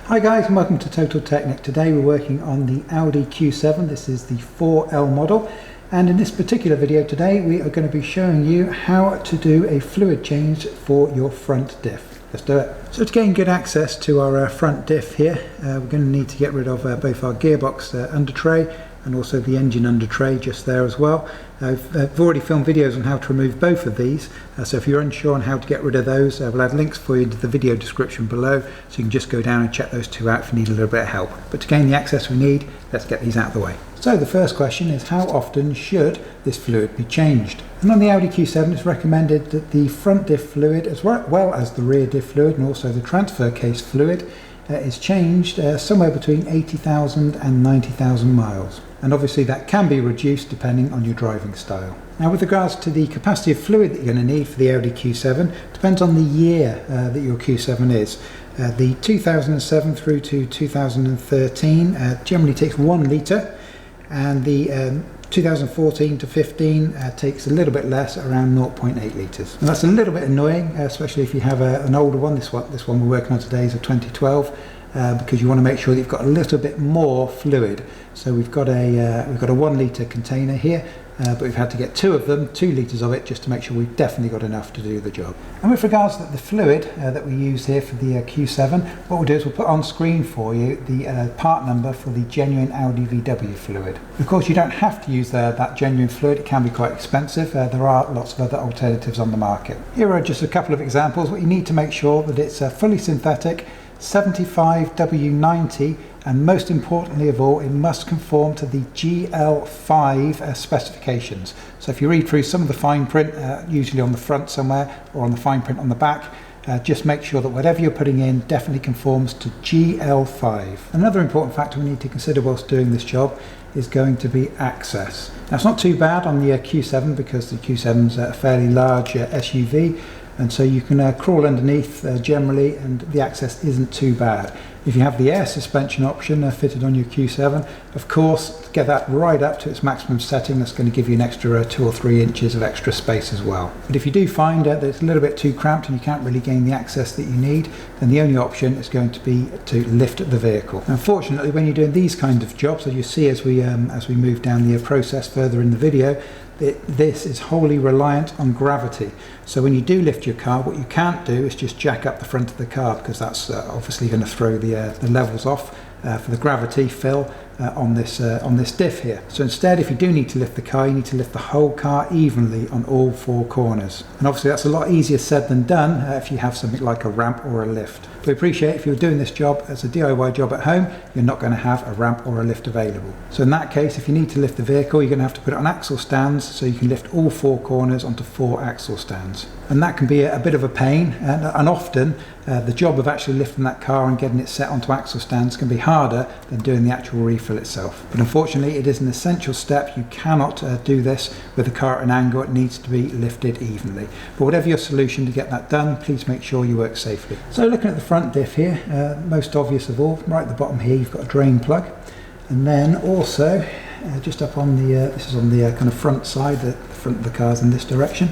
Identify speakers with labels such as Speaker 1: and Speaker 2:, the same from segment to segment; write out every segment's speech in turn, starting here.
Speaker 1: Hi guys, and welcome to Total Technik. Today we're working on the Audi Q7. This is the 4L model, and in this particular video today we are going to be showing you how to do a fluid change for your front diff. Let's do it. So to gain good access to our front diff here, we're going to need to get rid of both our Gearbox Undertray and also the Engine Undertray just there as well. I've already filmed videos on how to remove both of these, so if you're unsure on how to get rid of those, we'll add links for you into the video description below, so you can just go down and check those two out if you need a little bit of help. But to gain the access we need, let's get these out of the way. So the first question is, how often should this fluid be changed? And on the Audi Q7 it's recommended that the front diff fluid, as well as the rear diff fluid and also the transfer case fluid, is changed somewhere between 80,000 and 90,000 miles. And obviously that can be reduced depending on your driving style. Now with regards to the capacity of fluid that you're going to need for the Audi Q7, depends on the year that your Q7 is. The 2007 through to 2013 generally takes 1 litre, and the 2014 to 15 takes a little bit less, around 0.8 litres. And that's a little bit annoying, especially if you have an older one. This one we're working on today is a 2012. Because you want to make sure that you've got a little bit more fluid. So we've got a 1 litre container here, but we've had to get 2 of them, 2 litres of it, just to make sure we've definitely got enough to do the job. And with regards to the fluid that we use here for the Q7, what we'll do is we'll put on screen for you the part number for the genuine Audi VW fluid. Of course you don't have to use that genuine fluid, it can be quite expensive. There are lots of other alternatives on the market. Here are just a couple of examples. What you need to make sure that it's fully synthetic, 75W90, and most importantly of all, it must conform to the GL5 specifications. So if you read through some of the fine print, usually on the front somewhere or on the fine print on the back, just make sure that whatever you're putting in definitely conforms to GL5. Another important factor we need to consider whilst doing this job is going to be access. Now it's not too bad on the Q7 because the Q7's a fairly large SUV, and so you can crawl underneath generally, and the access isn't too bad. If you have the air suspension option fitted on your Q7, of course, to get that right up to its maximum setting, that's going to give you an extra 2 or 3 inches of extra space as well. But if you do find that it's a little bit too cramped and you can't really gain the access that you need, then the only option is going to be to lift the vehicle. Unfortunately, when you're doing these kind of jobs, as you see as we move down the process further in the video, this is wholly reliant on gravity. So when you do lift your car, what you can't do is just jack up the front of the car, because that's obviously going to throw the levels off for the gravity fill on this diff here. So instead, if you do need to lift the car, you need to lift the whole car evenly on all 4 corners. And obviously that's a lot easier said than done if you have something like a ramp or a lift. We appreciate if you're doing this job as a DIY job at home, you're not going to have a ramp or a lift available. So in that case, if you need to lift the vehicle, you're going to have to put it on axle stands so you can lift all 4 corners onto 4 axle stands. And that can be a bit of a pain, and often the job of actually lifting that car and getting it set onto axle stands can be harder than doing the actual refill itself. But unfortunately it is an essential step. You cannot do this with the car at an angle. It needs to be lifted evenly. But whatever your solution to get that done, please make sure you work safely. So looking at the front diff here, most obvious of all, right at the bottom here you've got a drain plug, and then also just up on the this is on the kind of front side, the front of the car's in this direction.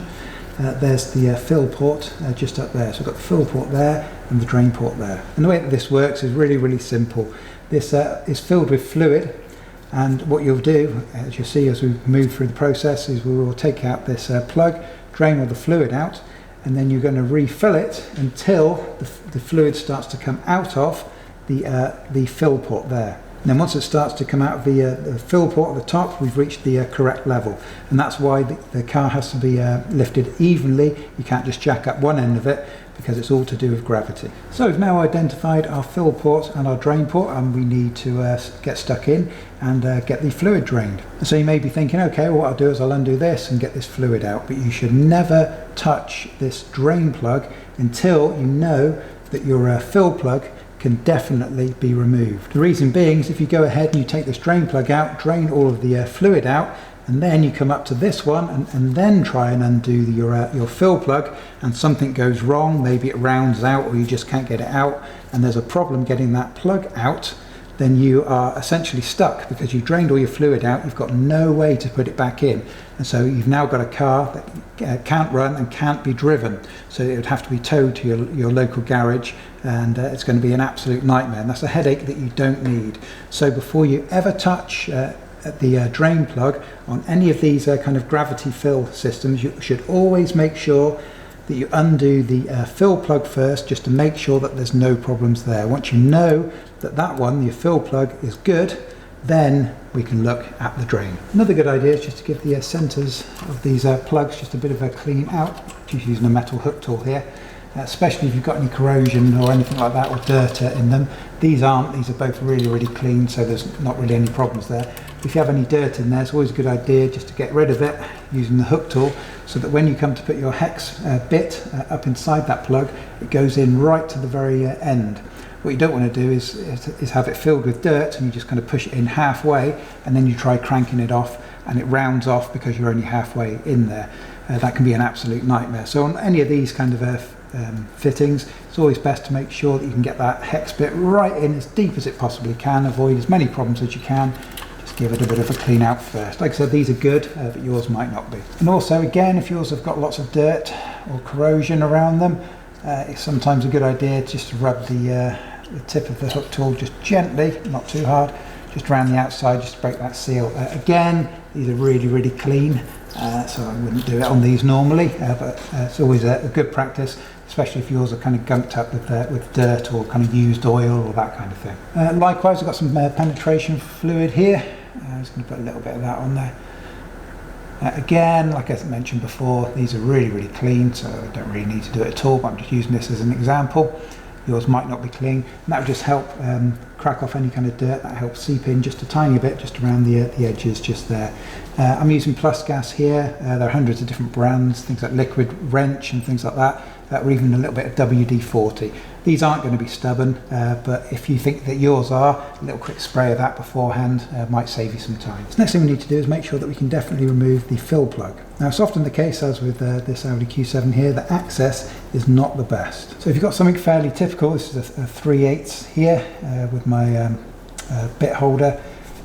Speaker 1: There's the fill port just up there. So we've got the fill port there and the drain port there. And the way that this works is really simple. This is filled with fluid, and what you'll do, as you'll see as we move through the process, is we will take out this plug, drain all the fluid out, and then you're going to refill it until the fluid starts to come out of the fill port there. And then once it starts to come out of the fill port at the top, we've reached the correct level. And that's why the car has to be lifted evenly. You can't just jack up one end of it, because it's all to do with gravity. So we've now identified our fill port and our drain port, and we need to get stuck in and get the fluid drained. And so you may be thinking, okay, well, what I'll do is I'll undo this and get this fluid out. But you should never touch this drain plug until you know that your fill plug can definitely be removed. The reason being is if you go ahead and you take this drain plug out, drain all of the fluid out, and then you come up to this one and then try and undo your fill plug, and something goes wrong, maybe it rounds out or you just can't get it out, and there's a problem getting that plug out, then you are essentially stuck because you've drained all your fluid out, you've got no way to put it back in. And so you've now got a car that can't run and can't be driven. So it would have to be towed to your local garage, and it's going to be an absolute nightmare. And that's a headache that you don't need. So before you ever touch the drain plug on any of these kind of gravity fill systems, you should always make sure that you undo the fill plug first, just to make sure that there's no problems there. Once you know that that one, your fill plug, is good, then we can look at the drain. Another good idea is just to give the centers of these plugs just a bit of a clean out, just using a metal hook tool here, especially if you've got any corrosion or anything like that, or dirt in them. These aren't, these are both really clean, so there's not really any problems there. If you have any dirt in there, it's always a good idea just to get rid of it using the hook tool, so that when you come to put your hex bit up inside that plug, it goes in right to the very end. What you don't want to do is have it filled with dirt and you just kind of push it in halfway, and then you try cranking it off and it rounds off because you're only halfway in there. That can be an absolute nightmare. So on any of these kind of fittings, it's always best to make sure that you can get that hex bit right in as deep as it possibly can, avoid as many problems as you can. Just give it a bit of a clean out first. Like I said, these are good, but yours might not be. And also, again, if yours have got lots of dirt or corrosion around them, it's sometimes a good idea just to rub the tip of the hook tool just gently, not too hard, just around the outside, just to break that seal. Again, these are really clean, so I wouldn't do it on these normally, but it's always a good practice, especially if yours are kind of gunked up with dirt or kind of used oil or that kind of thing. Likewise, I've got some penetration fluid here. I'm just going to put a little bit of that on there. Again, like I mentioned before, these are really clean, so I don't really need to do it at all, but I'm just using this as an example. Yours might not be clean, and that would just help crack off any kind of dirt. That helps seep in just a tiny bit, just around the edges just there. I'm using Plus Gas here. There are hundreds of different brands, things like Liquid Wrench and things like that, or even a little bit of WD-40. These aren't going to be stubborn, but if you think that yours are, a little quick spray of that beforehand might save you some time. So next thing we need to do is make sure that we can definitely remove the fill plug. Now, it's often the case, as with this Audi Q7 here, that access is not the best. So if you've got something fairly typical, this is a 3/8 here with my bit holder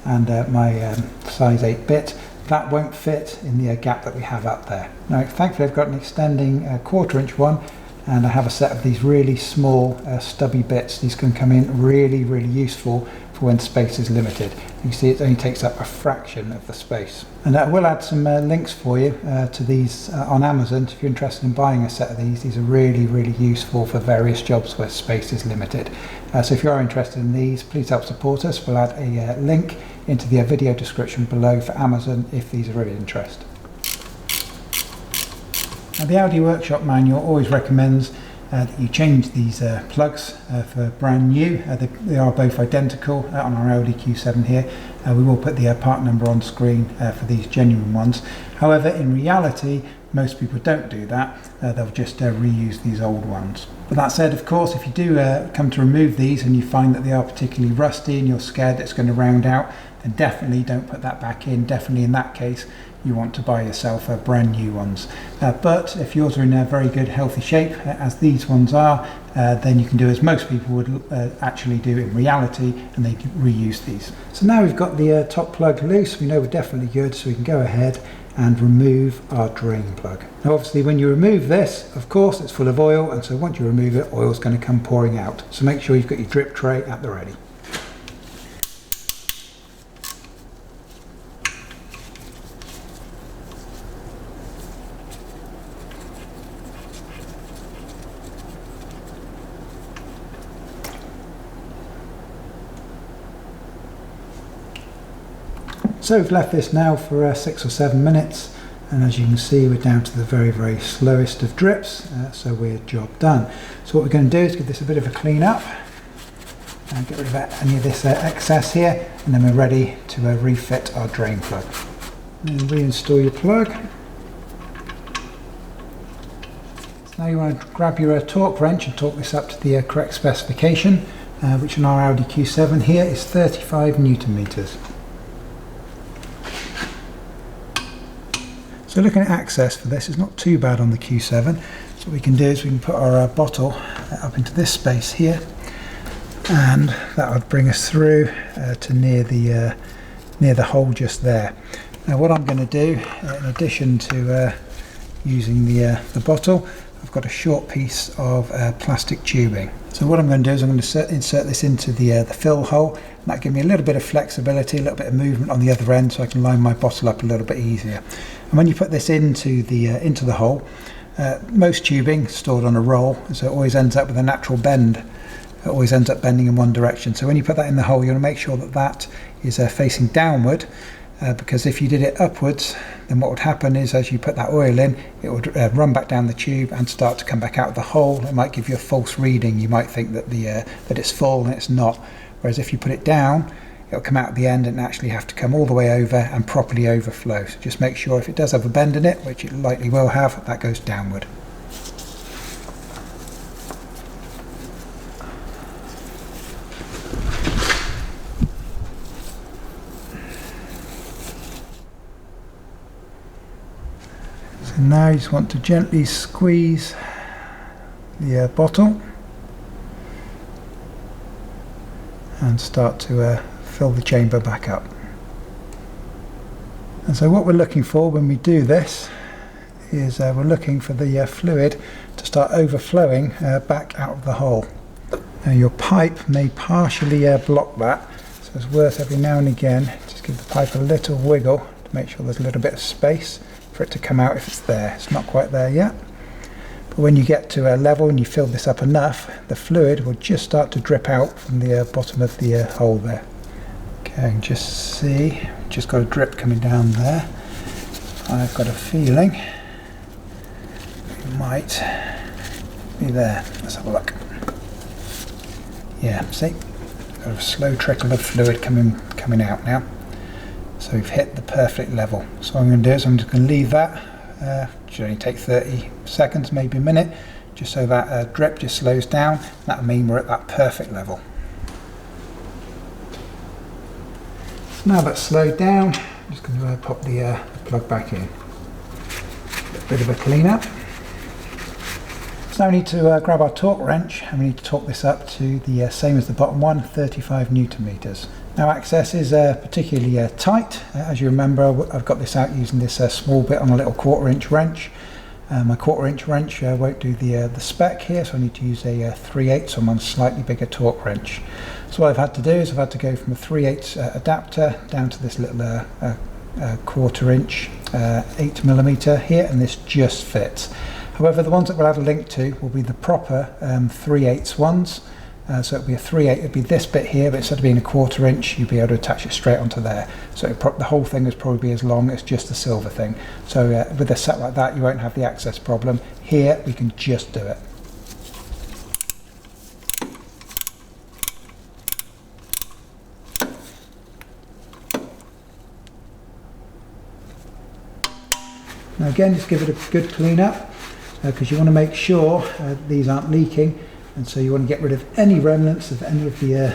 Speaker 1: and my size 8 bit. That won't fit in the gap that we have up there. Now, thankfully I've got an extending 1/4 inch one, and I have a set of these really small stubby bits. These can come in really useful for when space is limited. You see it only takes up a fraction of the space. And I will add some links for you to these on Amazon if you're interested in buying a set of these. These are really useful for various jobs where space is limited. So if you are interested in these, please help support us. We'll add a link into the video description below for Amazon if these are of interest. Now, the Audi Workshop Manual always recommends that you change these plugs for brand new. They are both identical on our Audi Q7 here. We will put the part number on screen for these genuine ones. However, in reality, most people don't do that. They'll just reuse these old ones. But that said, of course, if you do come to remove these and you find that they are particularly rusty and you're scared that it's going to round out, then definitely don't put that back in. Definitely in that case, you want to buy yourself brand new ones. But if yours are in a very good healthy shape, as these ones are, then you can do as most people would actually do in reality, and they can reuse these. So now we've got the top plug loose, we know we're definitely good, so we can go ahead and remove our drain plug. Now obviously when you remove this, of course it's full of oil, and so once you remove it, oil's going to come pouring out. So make sure you've got your drip tray at the ready. So we've left this now for 6 or 7 minutes, and as you can see we're down to the very slowest of drips, so we're job done. So what we're going to do is give this a bit of a clean up and get rid of any of this excess here, and then we're ready to refit our drain plug. And reinstall your plug. So now you want to grab your torque wrench and torque this up to the correct specification, which on our Audi Q7 here is 35 Newton meters. So looking at access for this, it's not too bad on the Q7. So what we can do is we can put our bottle up into this space here, and that would bring us through to near the hole just there. Now what I'm going to do, in addition to using the bottle, I've got a short piece of plastic tubing. So what I'm going to do is I'm going to insert this into the fill hole, and that gives me a little bit of flexibility, a little bit of movement on the other end, so I can line my bottle up a little bit easier. And when you put this into the hole, most tubing is stored on a roll, so it always ends up with a natural bend. It always ends up bending in one direction. So when you put that in the hole, you want to make sure that that is facing downward, because if you did it upwards, then what would happen is as you put that oil in, it would run back down the tube and start to come back out of the hole. It might give you a false reading. You might think that that it's full and it's not. Whereas if you put it down, it'll come out at the end and actually have to come all the way over and properly overflow. So just make sure if it does have a bend in it, which it likely will have, that goes downward. So now you just want to gently squeeze the bottle and start to fill the chamber back up. And so what we're looking for when we do this is we're looking for the fluid to start overflowing back out of the hole. Now your pipe may partially block that, so it's worth every now and again just give the pipe a little wiggle to make sure there's a little bit of space for it to come out if it's there. It's not quite there yet. But when you get to a level and you fill this up enough, the fluid will just start to drip out from the bottom of the hole there. Okay, just see, just got a drip coming down there. I've got a feeling it might be there. Let's have a look. Yeah, see, got a slow trickle of fluid coming out now. So we've hit the perfect level. So what I'm going to do is I'm just going to leave that. Should only take 30 seconds, maybe a minute, just so that drip just slows down. That'll mean we're at that perfect level. Now that's slowed down, I'm just going to pop the plug back in. A bit of a clean up. So now we need to grab our torque wrench and we need to torque this up to the same as the bottom one, 35 Newton meters. Now access is particularly tight. As you remember, I've got this out using this small bit on a little 1/4 inch wrench. My 1/4 inch wrench won't do the spec here, so I need to use a 3/8, so I'm on a slightly bigger torque wrench. So what I've had to do is I've had to go from a 3/8 adapter down to this little 1/4 inch 8mm here, and this just fits. However, the ones that we'll add a link to will be the proper 3/8 ones. So it'll be a 3/8, it'll be this bit here, but instead of being a 1/4 inch, you'll be able to attach it straight onto there. So the whole thing is probably be as long as just the silver thing. So with a set like that, you won't have the access problem. Here, we can just do it. Now again, just give it a good clean up, because you want to make sure these aren't leaking. And so you want to get rid of any remnants of any of the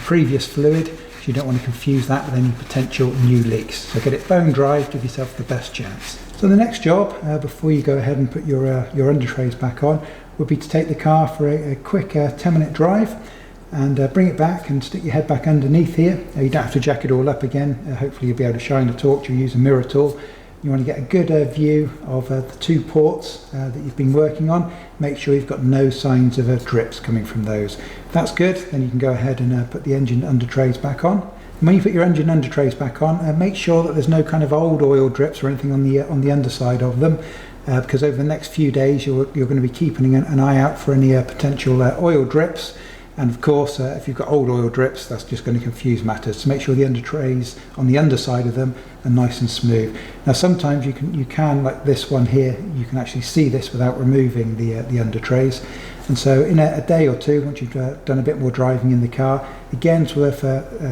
Speaker 1: previous fluid, so you don't want to confuse that with any potential new leaks. So get it bone dry, give yourself the best chance. So the next job, before you go ahead and put your undertrays back on, would be to take the car for a quick 10-minute drive and bring it back and stick your head back underneath here. You don't have to jack it all up again. Hopefully you'll be able to shine the torch or use a mirror tool. You want to get a good view of the two ports that you've been working on. Make sure you've got no signs of drips coming from those. If that's good, then you can go ahead and put the engine undertrays back on. And when you put your engine undertrays back on, make sure that there's no kind of old oil drips or anything on the underside of them, because over the next few days you're going to be keeping an eye out for any potential oil drips. And of course, if you've got old oil drips, that's just going to confuse matters. So make sure the undertrays on the underside of them are nice and smooth. Now sometimes you can, like this one here, you can actually see this without removing the undertrays. And so in a day or two, once you've done a bit more driving in the car, again it's worth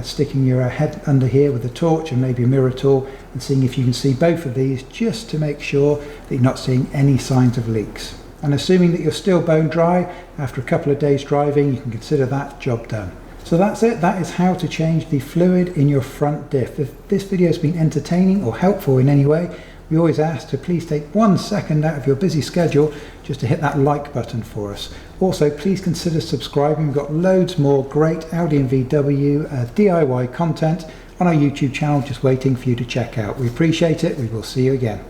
Speaker 1: sticking your head under here with a torch and maybe a mirror tool and seeing if you can see both of these, just to make sure that you're not seeing any signs of leaks. And assuming that you're still bone dry after a couple of days driving, you can consider that job done. So that's it. That is how to change the fluid in your front diff. If this video has been entertaining or helpful in any way, we always ask to please take 1 second out of your busy schedule just to hit that like button for us. Also, please consider subscribing. We've got loads more great Audi and VW DIY content on our YouTube channel just waiting for you to check out. We appreciate it. We will see you again.